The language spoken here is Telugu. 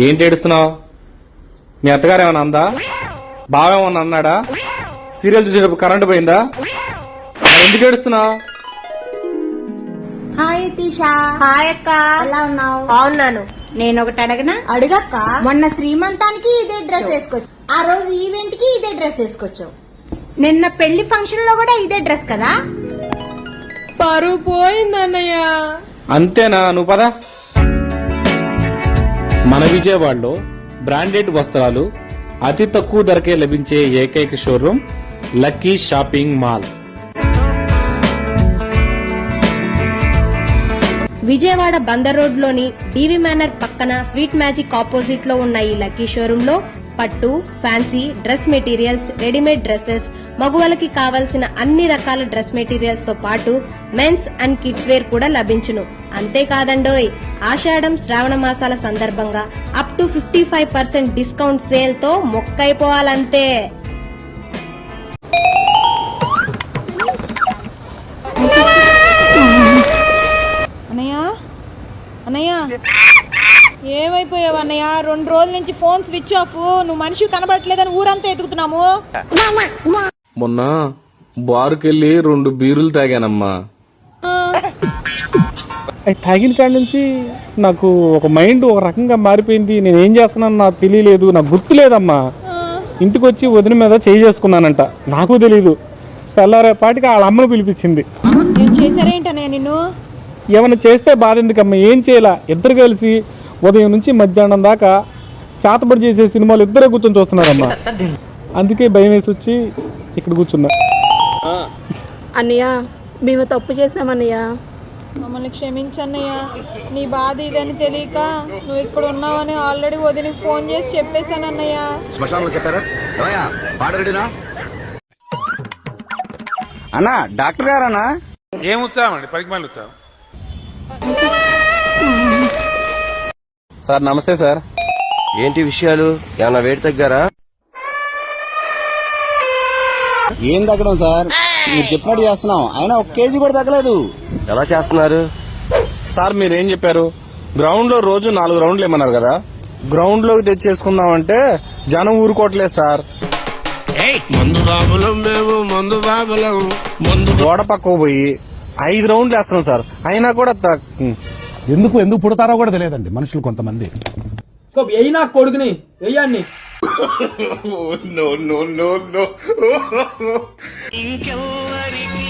ఏంటి ఏడుస్తున్నావు? మీ అత్తగారు ఏమన్నా అందా? బావేమన్నా అన్నాడా? సీరియల్ చూసేటప్పుడు కరెంటు పోయిందా? ఎందుకు ఏడుస్తున్నావు? హాయ్ తీషా. హాయ్ అక్క. ఎలా ఉన్నావు? బాగున్నాను. నేను ఒకటి అడగనా? అడుగక్క. మొన్న శ్రీమంతానికి ఇదే డ్రెస్ వేసుకోవచ్చు, ఆ రోజు ఈవెంట్ కి ఇదే డ్రెస్ వేసుకోవచ్చు, నిన్న పెళ్లి ఫంక్షన్ లో కూడా ఇదే డ్రెస్ కదా? పరువు పోయిందన్నయ్య. అంతేనా? నువ్వు పద. మన విజయవాడలో బ్రాండెడ్ వస్త్రాలు అతి తక్కువ ధరకే లభించే ఏకైక showroom lucky shopping mall. Vijayawada Bandar road లోని డివి మేనర్ పక్కన స్వీట్ మ్యాజిక్ ఆపోజిట్ లో ఉన్న ఈ లక్కీ షోరూమ్ లో పట్టు, fancy dress materials, readymade dresses, మగువలకి కావలసిన అన్ని రకాల డ్రెస్ మెటీరియల్స్ తో పాటు మెన్స్ అండ్ కిడ్స్ వేర్ కూడా లభించును. అంతేకాదండోయ్, ఆషాఢం శ్రావణ మాసాల సందర్భంగా అప్ టు 55% డిస్కౌంట్ సేల్ తో మొక్కైపోవాలంతే. అన్నయ్య ఏమైపోయావు అన్నయ్య? 2 రోజుల నుంచి ఫోన్ స్విచ్ ఆఫ్. నువ్వు మనిషి కనబడట్లేదని ఊరంతా ఎదుగుతున్నాము. మొన్న బారుకెళ్ళి 2 బీరులు తాగానమ్మా. తాగిన కాడి నుంచి నాకు ఒక మైండ్ ఒక రకంగా మారిపోయింది. నేను ఏం చేస్తున్నాను నాకు తెలియలేదు, నాకు గుర్తులేదమ్మా. ఇంటికి వచ్చి వదిన మీద చేయి చేసుకున్నానంట, నాకు తెలీదు. తెల్లారేపాటికి వాళ్ళ అమ్మను పిలిపించింది. ఏం చేశారేంటన్నయ్య నిన్ను? ఏమైనా చేస్తే బాధ ఎందుకమ్మా? ఏం చేయాల? ఇద్దరు కలిసి ఉదయం నుంచి మధ్యాహ్నం దాకా చాతబడి చేసే సినిమాలు ఇద్దరే కూర్చొని చూస్తున్నారమ్మా. అందుకే భయం వేసి వచ్చి ఇక్కడ కూర్చున్నా. అన్నయ్య, మేము తప్పు చేసామన్నయ్య. మమ్మల్ని క్షమించన్నయ్య. నీ బాధ ఇదని తెలియక నువ్వు ఇక్కడ ఉన్నావని ఆల్రెడీ వదినకి ఫోన్ చేసి చెప్పేశానన్నయ్య. శ్మశానంలో చెప్పారా? అన్నా డాక్టర్ గారన్నా? ఏం ఉత్సాహం అండి, పరిమాణ ఉత్సాహం. సార్ నమస్తే సార్. ఏంటి విషయాలు? ఏమన్నా వేడి తగ్గారా? ఏం తగ్గడం సార్, మీరు చెప్పినట్టు చేస్తున్నాం, అయినా 1 కేజీ కూడా తగ్గలేదు. ఎలా చేస్తున్నారు సార్? మీరేం చెప్పారు? గ్రౌండ్ లో రోజు 4 రౌండ్లు ఏమన్నారు కదా, గ్రౌండ్ లోకి తెచ్చేసుకుందామంటే జనం ఊరుకోవట్లేదు సార్. గోడ పక్కకు పోయి 5 రౌండ్లు వేస్తున్నాం సార్, అయినా కూడా ఎందుకు పుడతారో కూడా తెలియదండి మనుషులు కొంతమంది. అయినా కొడుకుని వెయ్యండి. No no no no. ఇంకెవరికి